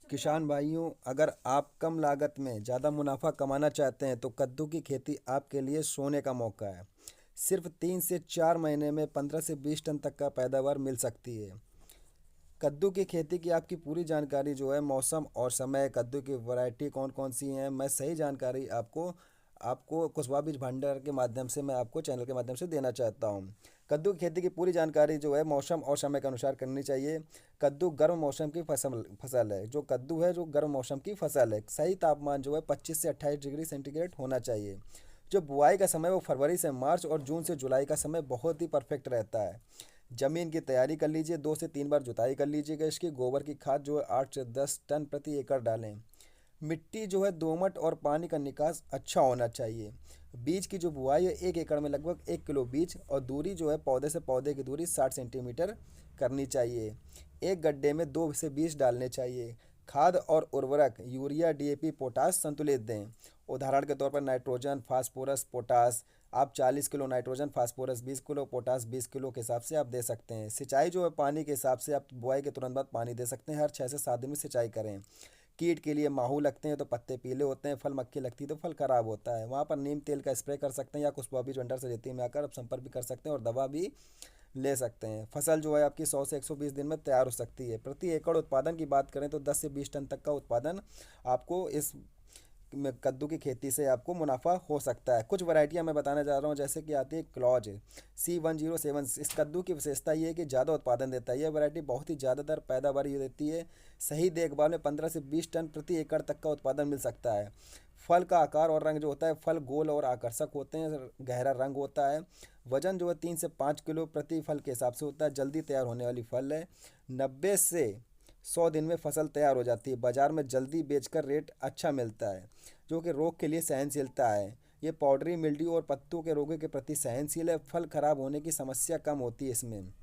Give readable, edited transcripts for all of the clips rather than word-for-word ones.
किसान भाइयों, अगर आप कम लागत में ज़्यादा मुनाफा कमाना चाहते हैं तो कद्दू की खेती आपके लिए सोने का मौका है। सिर्फ 3 से 4 महीने में 15 से 20 टन तक का पैदावार मिल सकती है। कद्दू की खेती की आपकी पूरी जानकारी जो है, मौसम और समय, कद्दू की वैरायटी कौन कौन सी हैं, मैं सही जानकारी आपको आपको कुशवाहा बीज भंडार के माध्यम से, मैं आपको चैनल के माध्यम से देना चाहता हूँ। कद्दू की खेती की पूरी जानकारी जो है मौसम और समय के अनुसार करनी चाहिए। कद्दू गर्म मौसम की फसल फसल है। जो कद्दू है जो गर्म मौसम की फसल है। सही तापमान जो है 25 से 28 डिग्री सेंटीग्रेड होना चाहिए। जो बुआई का समय वो फरवरी से मार्च और जून से जुलाई का समय बहुत ही परफेक्ट रहता है। ज़मीन की तैयारी कर लीजिए, 2 से 3 बार जुताई कर लीजिएगा। इसकी गोबर की खाद जो है 8 से 10 टन प्रति एकड़ डालें। मिट्टी जो है दोमट और पानी का निकास अच्छा होना चाहिए। बीज की जो बुआई है 1 एकड़ में लगभग 1 किलो बीज और दूरी जो है पौधे से पौधे की दूरी 60 सेंटीमीटर करनी चाहिए। एक गड्ढे में 2 से 20 डालने चाहिए। खाद और उर्वरक यूरिया, डीएपी, पोटास संतुलित दें। उदाहरण के तौर पर नाइट्रोजन, फास्फोरस, पोटास आप 40 kilo nitrogen, phosphorus 20 kilo, potash 20 kilo के हिसाब से आप दे सकते हैं। सिंचाई जो है पानी के हिसाब से आप बुआई के तुरंत बाद पानी दे सकते हैं। हर 6 से 7 दिन में सिंचाई करें। कीट के लिए माहू लगते हैं तो पत्ते पीले होते हैं, फल मक्खी लगती है तो फल खराब होता है, वहाँ पर नीम तेल का स्प्रे कर सकते हैं या कुशवाहा बीज भंडार समिति में आकर आप संपर्क भी कर सकते हैं और दवा भी ले सकते हैं। फसल जो है आपकी 100 से 120 दिन में तैयार हो सकती है। प्रति एकड़ उत्पादन की बात करें तो 10 से 20 टन तक का उत्पादन आपको इस कद्दू की खेती से आपको मुनाफा हो सकता है। कुछ वैरायटियां मैं बताने जा रहा हूँ, जैसे कि आती है क्लॉज C107। इस कद्दू की विशेषता ये है कि ज़्यादा उत्पादन देता है। यह वैरायटी बहुत ही ज़्यादातर पैदावार ये देती है। सही देखभाल में 15 से 20 टन प्रति एकड़ तक का उत्पादन मिल सकता है। फल का आकार और रंग जो होता है, फल गोल और आकर्षक होते हैं, गहरा रंग होता है। वजन जो है 3 से 5 किलो प्रति फल के हिसाब से होता है। जल्दी तैयार होने वाली फल है। 90 से 100 दिन में फसल तैयार हो जाती है। बाजार में जल्दी बेचकर रेट अच्छा मिलता है। जो कि रोग के लिए सहनशीलता है। ये पाउडरी मिल्ड्यू और पत्तों के रोगों के प्रति सहनशील है। फल खराब होने की समस्या कम होती है इसमें।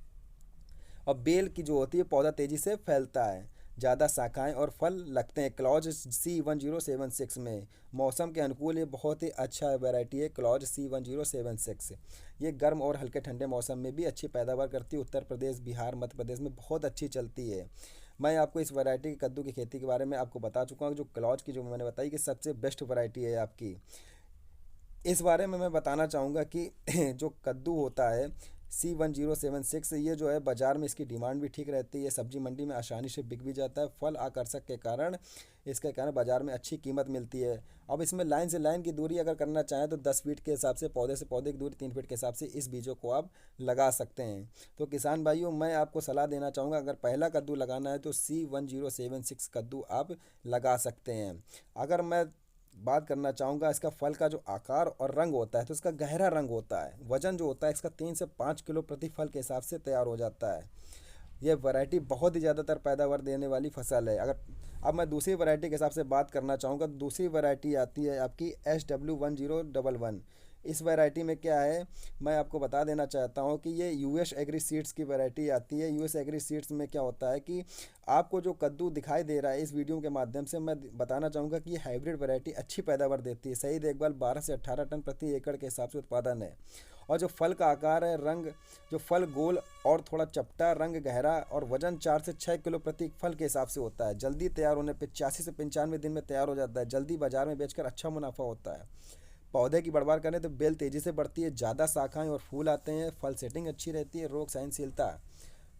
और बेल की जो होती है पौधा तेजी से फैलता है। ज़्यादा शाखाएं और फल लगते हैं क्लॉज C1076 में। मौसम के अनुकूल ये बहुत ही अच्छा वैरायटी है क्लॉज C1076। ये गर्म और हल्के ठंडे मौसम में भी अच्छी पैदावार करती है। उत्तर प्रदेश, बिहार, मध्य प्रदेश में बहुत अच्छी चलती है। मैं आपको इस वैरायटी की कद्दू की खेती के बारे में आपको बता चुका हूँ। जो क्लॉज की जो मैंने बताई कि सबसे बेस्ट वैरायटी है आपकी। इस बारे में मैं बताना चाहूँगा कि जो कद्दू होता है C1076, ये जो है बाज़ार में इसकी डिमांड भी ठीक रहती है। सब्जी मंडी में आसानी से बिक भी जाता है। फल आकर्षक के कारण इसके कारण बाज़ार में अच्छी कीमत मिलती है। अब इसमें लाइन से लाइन की दूरी अगर करना चाहें तो 10 फीट के हिसाब से, पौधे से पौधे की दूरी 3 फीट के हिसाब से इस बीजों को आप लगा सकते हैं। तो किसान भाइयों, मैं आपको सलाह देना चाहूँगा, अगर पहला कद्दू लगाना है तो C1076 कद्दू आप लगा सकते हैं। अगर मैं बात करना चाहूँगा इसका फल का जो आकार और रंग होता है, तो इसका गहरा रंग होता है। वजन जो होता है इसका 3 से 5 किलो प्रति फल के हिसाब से तैयार हो जाता है। यह वैरायटी बहुत ही ज़्यादातर पैदावार देने वाली फसल है। अगर अब मैं दूसरी वैरायटी के हिसाब से बात करना चाहूँगा, दूसरी वैरायटी आती है आपकी SW1011। इस वैरायटी में क्या है, मैं आपको बता देना चाहता हूँ कि ये यूएस एग्री सीड्स की वैरायटी आती है। यूएस एग्री सीड्स में क्या होता है कि आपको जो कद्दू दिखाई दे रहा है इस वीडियो के माध्यम से, मैं बताना चाहूँगा कि ये हाइब्रिड वैरायटी अच्छी पैदावार देती है। सही देखभाल 12 से 18 टन प्रति एकड़ के हिसाब से उत्पादन है। और जो फल का आकार है, रंग, जो फल गोल और थोड़ा चपटा, रंग गहरा और वजन 4 से 6 किलो प्रति फल के हिसाब से होता है। जल्दी तैयार होने पे 85 से 95 दिन में तैयार हो जाता है। जल्दी बाजार में बेचकर अच्छा मुनाफा होता है। पौधे की बढ़वार करें तो बेल तेजी से बढ़ती है, ज़्यादा शाखाएं और फूल आते हैं। फल सेटिंग अच्छी रहती है। रोग सहनशीलता,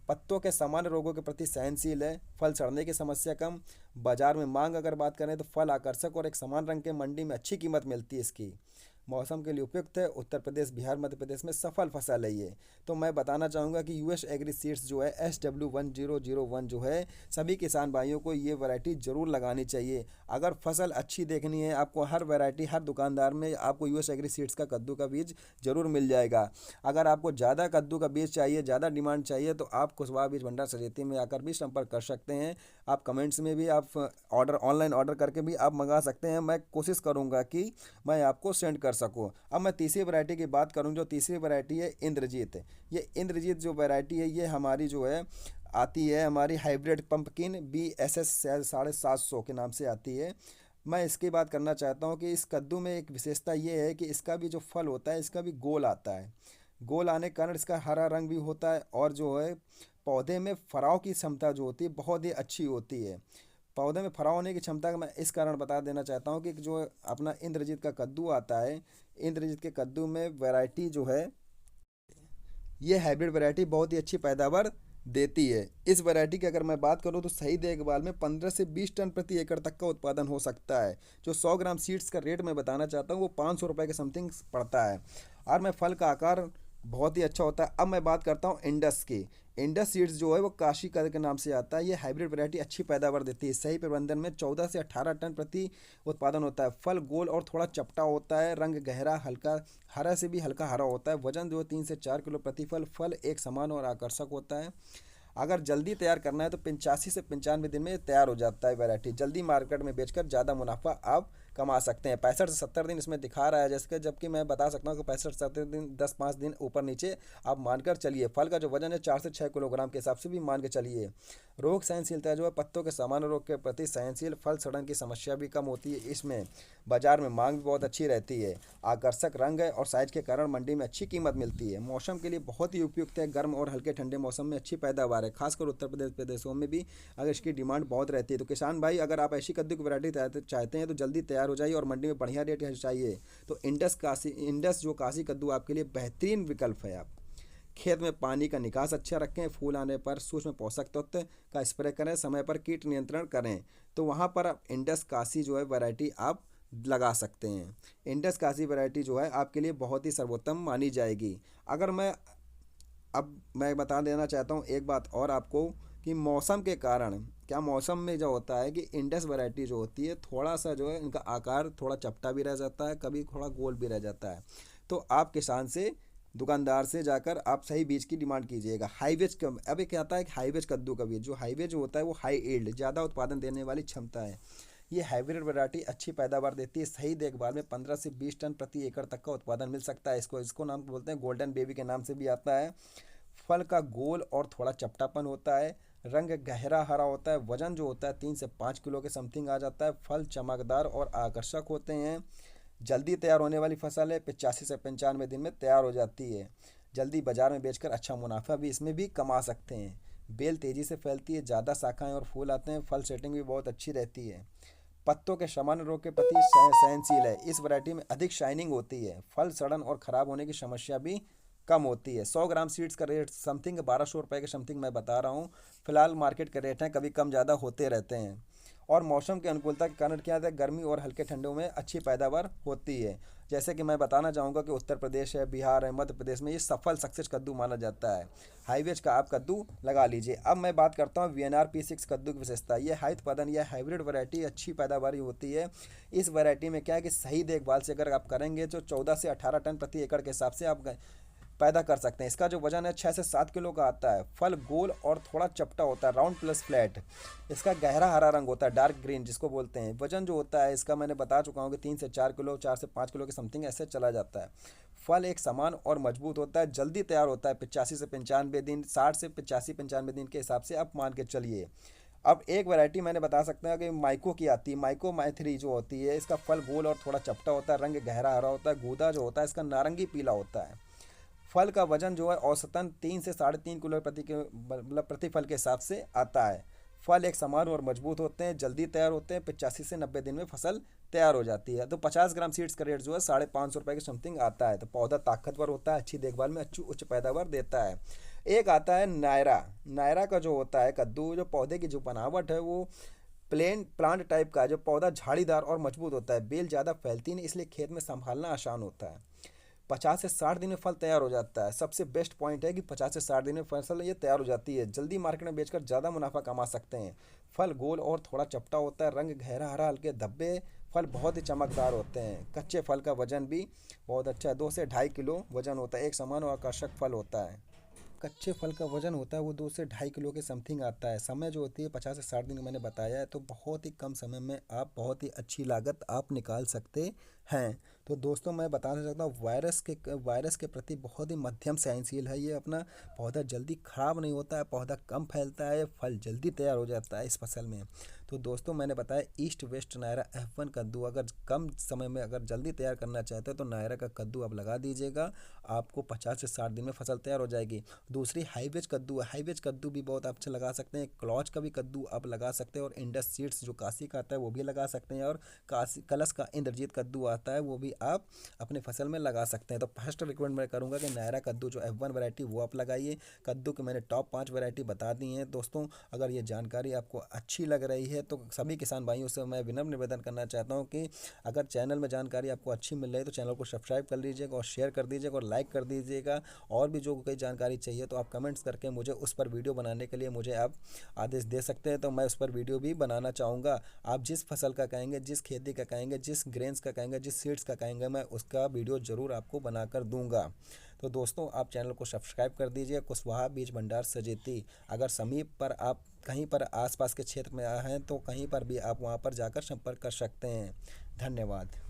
पत्तों के सामान्य रोगों के प्रति सहनशील है। फल सड़ने की समस्या कम। बाजार में मांग अगर बात करें तो फल आकर्षक और एक समान रंग के, मंडी में अच्छी कीमत मिलती है इसकी। मौसम के लिए उपयुक्त है। उत्तर प्रदेश, बिहार, मध्य प्रदेश में सफल फसल है ये। तो मैं बताना चाहूँगा कि यूएस एग्री सीड्स जो है SW1001 जो है, सभी किसान भाइयों को ये वैरायटी ज़रूर लगानी चाहिए। अगर फसल अच्छी देखनी है आपको, हर वैरायटी, हर दुकानदार में आपको यूएस एग्री सीड्स का कद्दू का बीज ज़रूर मिल जाएगा। अगर आपको ज़्यादा कद्दू का बीज चाहिए, ज़्यादा डिमांड चाहिए, तो आप कुशवाहा बीज भंडार समिति में आकर भी संपर्क कर सकते हैं। आप कमेंट्स में भी आप ऑर्डर, ऑनलाइन ऑर्डर करके भी आप मंगा सकते हैं। मैं कोशिश करूँगा कि मैं आपको सेंड कर सकूं। अब मैं तीसरी वैरायटी की बात करूं। जो तीसरी वैरायटी है इंद्रजीत। ये इंद्रजीत जो वैरायटी है, ये हमारी जो है आती है हमारी हाइब्रिड पंपकिन BSS 750 के नाम से आती है। मैं इसकी बात करना चाहता हूँ कि इस कद्दू में एक विशेषता ये है कि इसका भी जो फल होता है इसका भी गोल आता है। गोल आने के कारण इसका हरा रंग भी होता है और जो है पौधे में फराव की क्षमता जो होती है बहुत ही अच्छी होती है। पौधे में फराव होने की क्षमता का मैं इस कारण बता देना चाहता हूँ कि जो अपना इंद्रजीत का कद्दू आता है, इंद्रजीत के कद्दू में वैरायटी जो है, ये हाइब्रिड वैरायटी बहुत ही अच्छी पैदावार देती है। इस वैरायटी की अगर मैं बात करूं तो सही देखभाल में 15 से 20 टन प्रति एकड़ तक का उत्पादन हो सकता है। जो 100 ग्राम सीड्स का रेट मैं बताना चाहता हूं वो 500 रुपये के समथिंग पड़ता है, और मैं फल का आकार बहुत ही अच्छा होता है। अब मैं बात करता हूँ इंडस की। इंडस सीड्स जो है वो काशी के नाम से आता है। ये हाइब्रिड वैरायटी अच्छी पैदावार देती है। सही प्रबंधन में 14 से 18 टन प्रति उत्पादन होता है। फल गोल और थोड़ा चपटा होता है। रंग गहरा हल्का हरा से भी हल्का हरा होता है। वजन जो 3 से 4 किलो प्रति फल। फल एक समान और आकर्षक होता है। अगर जल्दी तैयार करना है तो 85 से 95 दिन में ये तैयार हो जाता है। वैरायटी जल्दी मार्केट में बेचकर ज़्यादा मुनाफा आप कमा सकते हैं। 65 से 70 दिन इसमें दिखा रहा है, जैसे जबकि मैं बता सकता हूँ कि 65 से 70 दिन 10-5 दिन ऊपर नीचे आप मानकर चलिए। फल का जो वजन है 4 से 6 किलोग्राम के हिसाब से भी मान के चलिए। रोग सहनशीलता जो है पत्तों के सामान्य रोग के प्रति सहनशील। फल सड़न की समस्या भी कम होती है। इसमें बाजार में मांग भी बहुत अच्छी रहती है। आकर्षक रंग है और साइज के कारण मंडी में अच्छी कीमत मिलती है। मौसम के लिए बहुत ही उपयुक्त है। गर्म और हल्के ठंडे मौसम में अच्छी पैदावार है। खासकर उत्तर प्रदेश प्रदेशों में भी अगर इसकी डिमांड बहुत रहती है। तो किसान भाई, अगर आप ऐसी कद्दू की वैरायटी चाहते हैं तो जल्दी तैयार हो जाइए और मंडी में बढ़िया रेट चाहिए तो इंडस जो काशी कद्दू आपके लिए बेहतरीन विकल्प है। आप खेत में पानी का निकास अच्छा रखें। फूल आने पर सूक्ष्म पोषक तत्व का स्प्रे करें। समय पर कीट नियंत्रण करें। तो वहाँ पर आप इंडस काशी जो है वैरायटी आप लगा सकते हैं। इंडस काशी वैरायटी जो है आपके लिए बहुत ही सर्वोत्तम मानी जाएगी। अगर मैं अब मैं बता देना चाहता हूँ एक बात और आपको कि मौसम के कारण क्या मौसम में जो होता है कि इंडस वैरायटी जो होती है थोड़ा सा जो है इनका आकार थोड़ा चपटा भी रह जाता है, कभी थोड़ा गोल भी रह जाता है। तो आप किसान से दुकानदार से जाकर आप सही बीज की डिमांड कीजिएगा। हाईवेज कम अब क्या आता है कि हाईवेज कद्दू का बीज, जो हाईवेज होता है वो हाई ईल्ड ज़्यादा उत्पादन देने वाली क्षमता है। ये हाइब्रिड वैरायटी अच्छी पैदावार देती है। सही देखभाल में 15 से 20 टन प्रति एकड़ तक का उत्पादन मिल सकता है। इसको नाम बोलते हैं गोल्डन बेबी के नाम से भी आता है। फल का गोल और थोड़ा चपटापन होता है। रंग गहरा हरा होता है। वजन जो होता है 3 से 5 किलो के समथिंग आ जाता है। फल चमकदार और आकर्षक होते हैं। जल्दी तैयार होने वाली फसल है। 85 से 95 दिन में तैयार हो जाती है। जल्दी बाजार में बेचकर अच्छा मुनाफा भी इसमें भी कमा सकते हैं। बेल तेज़ी से फैलती है। ज़्यादा शाखाएं और फूल आते हैं। फल सेटिंग भी बहुत अच्छी रहती है। पत्तों के सामान्य रोग के प्रति सहनशील है। इस वैरायटी में अधिक शाइनिंग होती है। फल सड़न और ख़राब होने की समस्या भी कम होती है। 100 ग्राम सीड्स का रेट समथिंग 1200 रुपये के समथिंग मैं बता रहा हूँ। फिलहाल मार्केट के रेट हैं, कभी कम ज़्यादा होते रहते हैं। और मौसम की अनुकूलता के कारण क्या है, गर्मी और हल्के ठंडों में अच्छी पैदावार होती है। जैसे कि मैं बताना चाहूँगा कि उत्तर प्रदेश है, बिहार है, मध्य प्रदेश में ये सफल सक्सेस कद्दू माना जाता है। हाईवेज का आप कद्दू लगा लीजिए। अब मैं बात करता हूँ VNR P6 कद्दू की विशेषता। ये हाई उत्पादन या हाइब्रिड वैरायटी अच्छी पैदावार होती है। इस वैरायटी में क्या है कि सही देखभाल से अगर आप करेंगे तो 14 से 18 टन प्रति एकड़ के हिसाब से आप पैदा कर सकते हैं। इसका जो वजन है 6 से 7 किलो का आता है। फल गोल और थोड़ा चपटा होता है, राउंड प्लस फ्लैट। इसका गहरा हरा रंग होता है, डार्क ग्रीन जिसको बोलते हैं। वजन जो होता है इसका मैंने बता चुका हूँ कि 3 से 4 किलो, 4 से 5 किलो के समथिंग ऐसे चला जाता है। फल एक समान और मजबूत होता है। जल्दी तैयार होता है। 85 से 95 दिन, 60 से 85-95 दिन के हिसाब से आप मान के चलिए। अब एक वैरायटी मैंने बता सकते हैं कि माइको की आती है। माइको माई3 जो होती है, इसका फल गोल और थोड़ा चपटा होता है। रंग गहरा हरा होता है। गूदा जो होता है इसका नारंगी पीला होता है। फल का वजन जो है औसतन 3 से 3.5 किलो मतलब प्रति फल के हिसाब से आता है। फल एक समान और मजबूत होते हैं। जल्दी तैयार होते हैं। 85 से 90 दिन में फसल तैयार हो जाती है। तो 50 ग्राम सीड्स का रेट जो है 550 रुपये के समथिंग आता है। तो पौधा ताकतवर होता है। अच्छी देखभाल में अच्छी उच्च पैदावार देता है। एक आता है नायरा। नायरा का जो होता है कद्दू, जो पौधे की जो बनावट है वो प्लेन प्लांट टाइप का है। जो पौधा झाड़ीदार और मजबूत होता है। बेल ज़्यादा फैलती नहीं, इसलिए खेत में संभालना आसान होता है। 50 से 60 दिन में फल तैयार हो जाता है। सबसे बेस्ट पॉइंट है कि 50 से 60 दिन में फसल ये तैयार हो जाती है। जल्दी मार्केट में बेचकर ज़्यादा मुनाफा कमा सकते हैं। फल गोल और थोड़ा चपटा होता है। रंग गहरा हरा, हल्के धब्बे। फल बहुत ही चमकदार होते हैं। कच्चे फल का वजन भी बहुत अच्छा है। 2 से 2.5 किलो वजन होता है। एक समान और आकर्षक फल होता है। कच्चे फल का वजन होता है वो 2 से 2.5 किलो के समथिंग आता है। समय जो होती है 50 से 60 दिन मैंने बताया है। तो बहुत ही कम समय में आप बहुत ही अच्छी लागत आप निकाल सकते हैं। तो दोस्तों मैं बताना चाहता हूँ वायरस के प्रति बहुत ही मध्यम सहनशील है ये अपना। पौधा जल्दी ख़राब नहीं होता है, पौधा कम फैलता है, फल जल्दी तैयार हो जाता है इस फसल में। तो दोस्तों मैंने बताया ईस्ट वेस्ट नायरा F1 कद्दू, अगर कम समय में अगर जल्दी तैयार करना चाहते हो तो नायरा का कद्दू आप लगा दीजिएगा, आपको 50 से 60 दिन में फसल तैयार हो जाएगी। दूसरी हाईवेज कद्दू है, हाईवेज कद्दू भी बहुत अच्छा लगा सकते हैं, क्लॉच का भी कद्दू आप लगा सकते हैं, और इंडस सीड्स जो काशी का आता है वो भी लगा सकते हैं, और काशी कलश का इंद्रजीत कद्दू आता है वो भी आप अपने फसल में लगा सकते हैं। तो फर्स्ट रिकमेंड मैं करूँगा कि नायरा कद्दू जो F1 वैरायटी वो आप लगाइए। कद्दू के मैंने टॉप 5 वैरायटी बता दी हैं दोस्तों। अगर ये जानकारी आपको अच्छी लग रही है तो सभी किसान भाइयों से मैं विनम्र निवेदन करना चाहता हूँ कि अगर चैनल में जानकारी आपको अच्छी मिल रही है तो चैनल को सब्सक्राइब कर लीजिएगा और शेयर कर दीजिएगा और लाइक कर दीजिएगा। और भी जो कोई जानकारी चाहिए तो आप कमेंट्स करके मुझे उस पर वीडियो बनाने के लिए मुझे आप आदेश दे सकते हैं, तो मैं उस पर वीडियो भी बनाना चाहूँगा। आप जिस फसल का कहेंगे, जिस खेती का कहेंगे, जिस ग्रेन्स का कहेंगे, जिस सीड्स का कहेंगे, मैं उसका वीडियो ज़रूर आपको बनाकर दूंगा। तो दोस्तों आप चैनल को सब्सक्राइब कर दीजिए। कुशवाहा बीज भंडार सजेती, अगर समीप पर आप कहीं पर आसपास के क्षेत्र में हैं तो कहीं पर भी आप वहां पर जाकर संपर्क कर सकते हैं। धन्यवाद।